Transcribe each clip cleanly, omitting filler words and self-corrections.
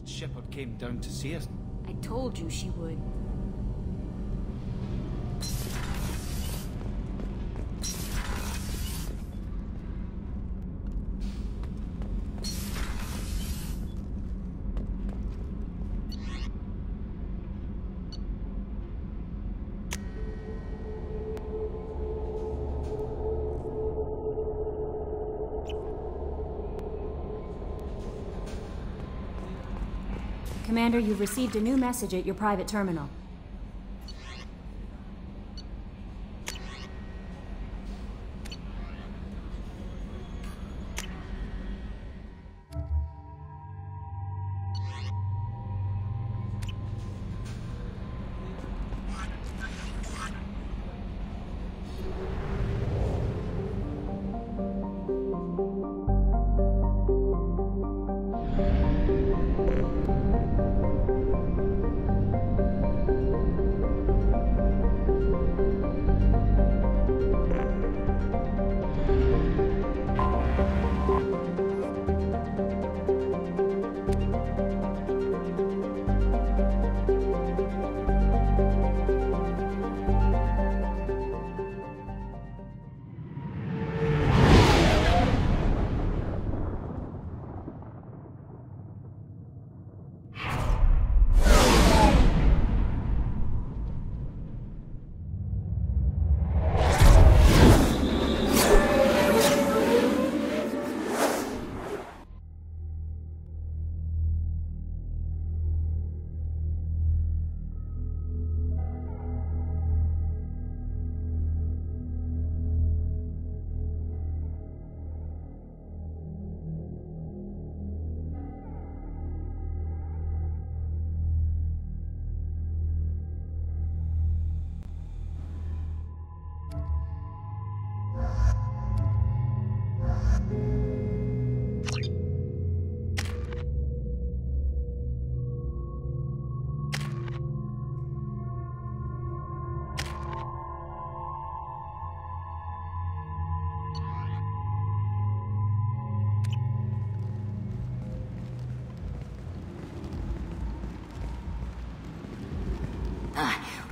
Shepard came down to see us. I told you she would. Commander, you've received a new message at your private terminal.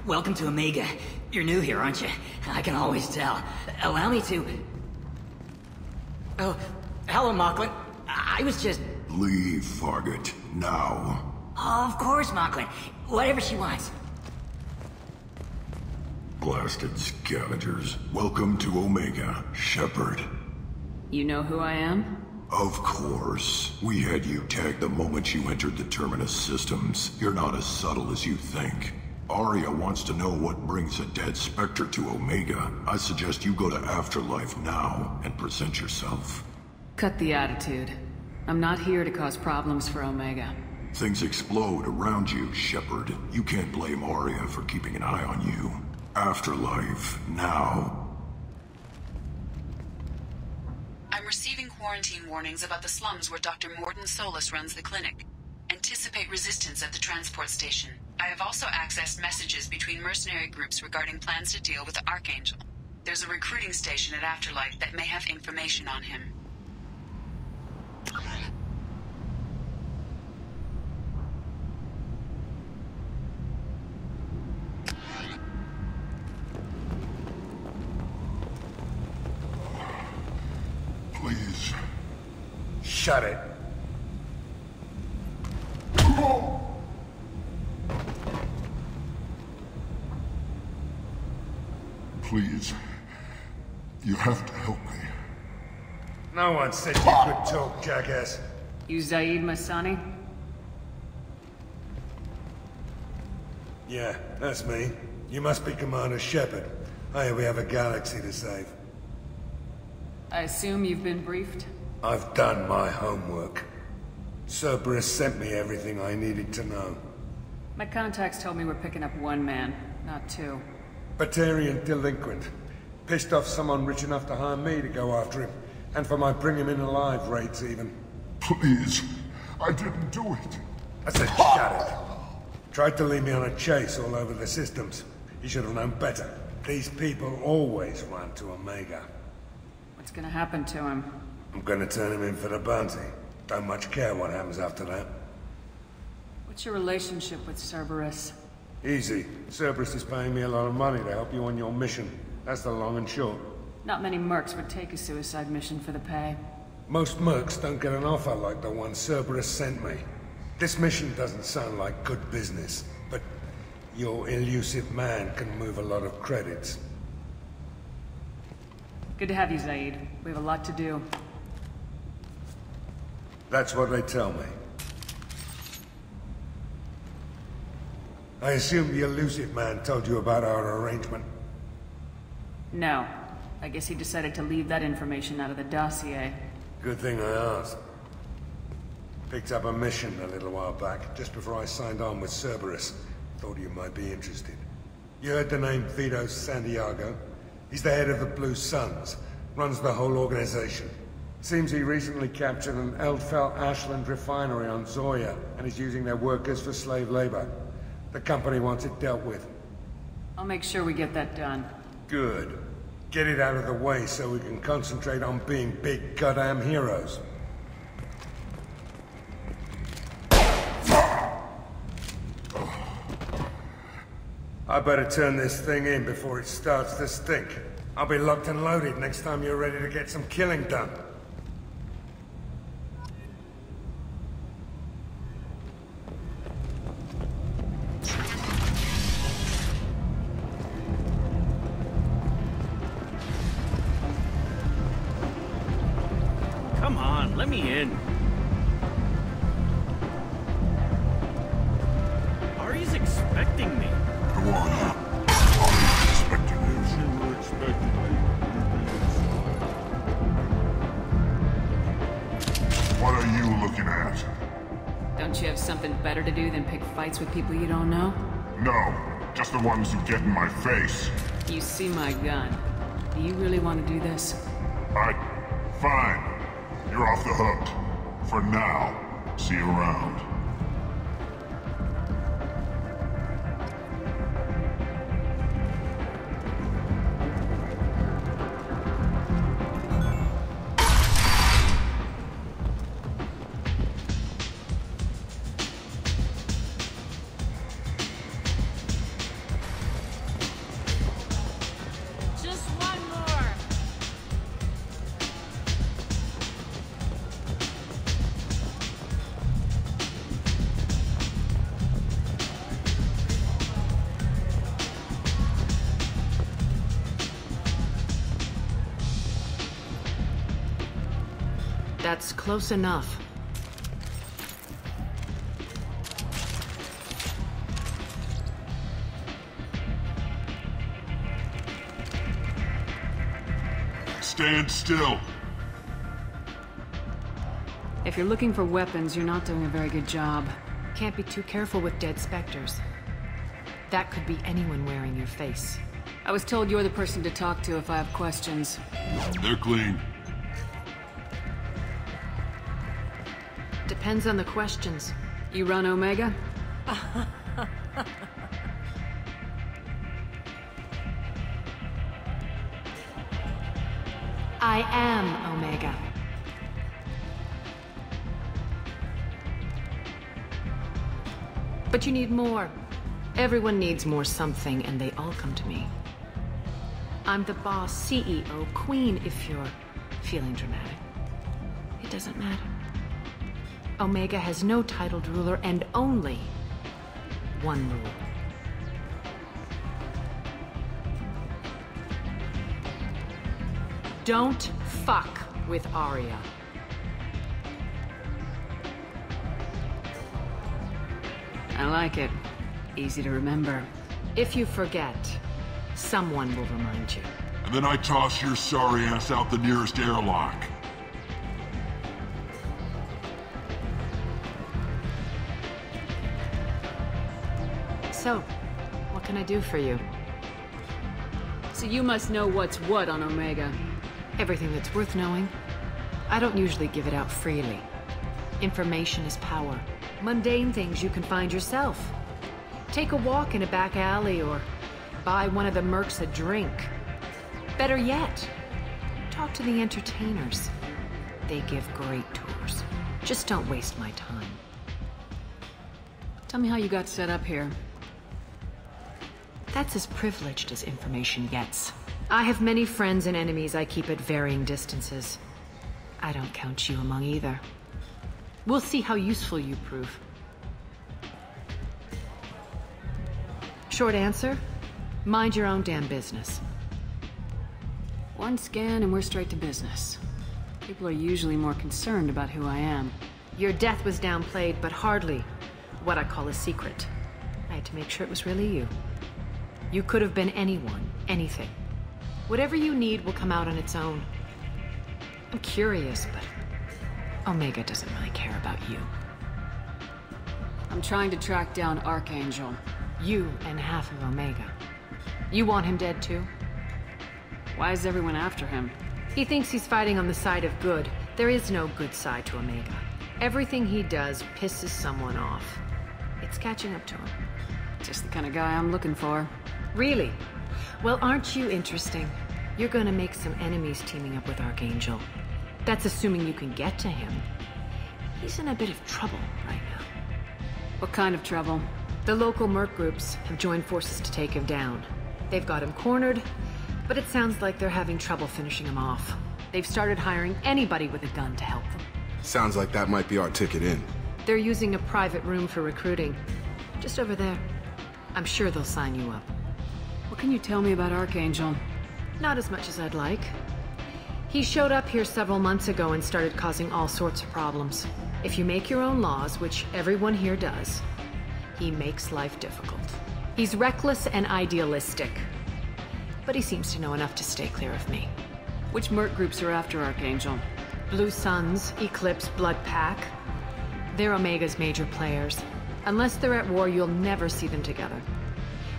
Welcome to Omega. You're new here, aren't you? I can always tell. Allow me to... Oh, hello, Mocklin. I was just... Leave, Fargate. Now. Of course, Mocklin. Whatever she wants. Blasted scavengers. Welcome to Omega, Shepard. You know who I am? Of course. We had you tagged the moment you entered the Terminus systems. You're not as subtle as you think. Aria wants to know what brings a dead Spectre to Omega. I suggest you go to Afterlife now and present yourself. Cut the attitude. I'm not here to cause problems for Omega. Things explode around you, Shepard. You can't blame Aria for keeping an eye on you. Afterlife, now. I'm receiving quarantine warnings about the slums where Dr. Morden Solus runs the clinic. Anticipate resistance at the transport station. I have also accessed messages between mercenary groups regarding plans to deal with the Archangel. There's a recruiting station at Afterlife that may have information on him. Please. Shut it. Please. You have to help me. No one said you could talk, jackass. You Zaeed Massani? Yeah, that's me. You must be Commander Shepard. Hey, we have a galaxy to save. I assume you've been briefed? I've done my homework. Cerberus sent me everything I needed to know. My contacts told me we're picking up one man, not two. Batarian delinquent. Pissed off someone rich enough to hire me to go after him. And for my bring him in alive rates even. Please. I didn't do it. I said shut it. Tried to lead me on a chase all over the systems. You should have known better. These people always run to Omega. What's gonna happen to him? I'm gonna turn him in for the bounty. Don't much care what happens after that. What's your relationship with Cerberus? Easy. Cerberus is paying me a lot of money to help you on your mission. That's the long and short. Not many mercs would take a suicide mission for the pay. Most mercs don't get an offer like the one Cerberus sent me. This mission doesn't sound like good business, but your elusive man can move a lot of credits. Good to have you, Zaeed. We have a lot to do. That's what they tell me. I assume the elusive man told you about our arrangement? No. I guess he decided to leave that information out of the dossier. Good thing I asked. Picked up a mission a little while back, just before I signed on with Cerberus. Thought you might be interested. You heard the name Vito Santiago? He's the head of the Blue Suns, runs the whole organization. Seems he recently captured an Eldfell Ashland refinery on Zoya, and is using their workers for slave labor. The company wants it dealt with. I'll make sure we get that done. Good. Get it out of the way so we can concentrate on being big goddamn heroes. I better turn this thing in before it starts to stink. I'll be locked and loaded next time you're ready to get some killing done. Come on, let me in. Ari's expecting me. Come on. I'm expecting you. You were expecting me. What are you looking at? Don't you have something better to do than pick fights with people you don't know? No, just the ones who get in my face. You see my gun. Do you really want to do this? Fine. You're off the hook. For now. See you around. That's close enough. Stand still. If you're looking for weapons, you're not doing a very good job. Can't be too careful with dead specters. That could be anyone wearing your face. I was told you're the person to talk to if I have questions. They're clean. Depends on the questions. You run Omega? I am Omega. But you need more. Everyone needs more something, and they all come to me. I'm the boss, CEO, queen, if you're feeling dramatic. It doesn't matter. Omega has no titled ruler and only one rule. Don't fuck with Aria. I like it. Easy to remember. If you forget, someone will remind you. And then I toss your sorry ass out the nearest airlock. So, what can I do for you? So you must know what's what on Omega. Everything that's worth knowing. I don't usually give it out freely. Information is power. Mundane things you can find yourself. Take a walk in a back alley or buy one of the mercs a drink. Better yet, talk to the entertainers. They give great tours. Just don't waste my time. Tell me how you got set up here. That's as privileged as information gets. I have many friends and enemies I keep at varying distances. I don't count you among either. We'll see how useful you prove. Short answer? Mind your own damn business. One scan and we're straight to business. People are usually more concerned about who I am. Your death was downplayed, but hardly what I call a secret. I had to make sure it was really you. You could have been anyone, anything. Whatever you need will come out on its own. I'm curious, but Omega doesn't really care about you. I'm trying to track down Archangel. You and half of Omega. You want him dead too? Why is everyone after him? He thinks he's fighting on the side of good. There is no good side to Omega. Everything he does pisses someone off. It's catching up to him. Just the kind of guy I'm looking for. Really? Well, aren't you interesting? You're gonna make some enemies teaming up with Archangel. That's assuming you can get to him. He's in a bit of trouble right now. What kind of trouble? The local merc groups have joined forces to take him down. They've got him cornered, but it sounds like they're having trouble finishing him off. They've started hiring anybody with a gun to help them. Sounds like that might be our ticket in. They're using a private room for recruiting. Just over there. I'm sure they'll sign you up. What can you tell me about Archangel? Not as much as I'd like. He showed up here several months ago and started causing all sorts of problems. If you make your own laws, which everyone here does, he makes life difficult. He's reckless and idealistic. But he seems to know enough to stay clear of me. Which merc groups are after Archangel? Blue Suns, Eclipse, Blood Pack. They're Omega's major players. Unless they're at war, you'll never see them together.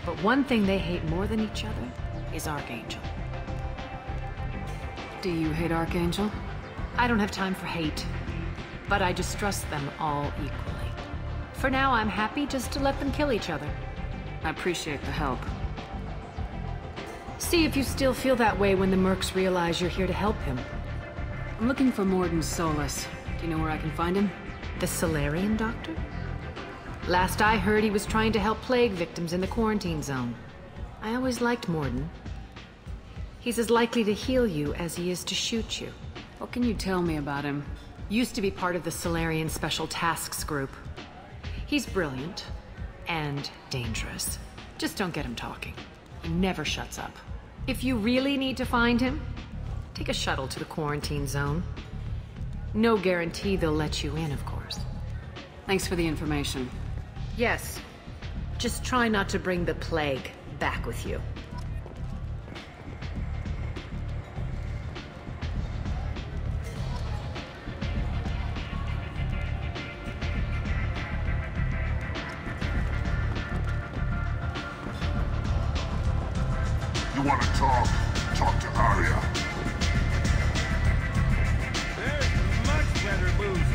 But one thing they hate more than each other is Archangel. Do you hate Archangel? I don't have time for hate. But I distrust them all equally. For now, I'm happy just to let them kill each other. I appreciate the help. See if you still feel that way when the mercs realize you're here to help him. I'm looking for Morden Solus. Do you know where I can find him? The Solarian doctor? Last I heard, he was trying to help plague victims in the quarantine zone. I always liked Morden. He's as likely to heal you as he is to shoot you. What can you tell me about him? Used to be part of the Solarian Special Tasks Group. He's brilliant and dangerous. Just don't get him talking. He never shuts up. If you really need to find him, take a shuttle to the quarantine zone. No guarantee they'll let you in, of course. Thanks for the information. Yes. Just try not to bring the plague back with you. You want to talk? Talk to Aria. There's much better moves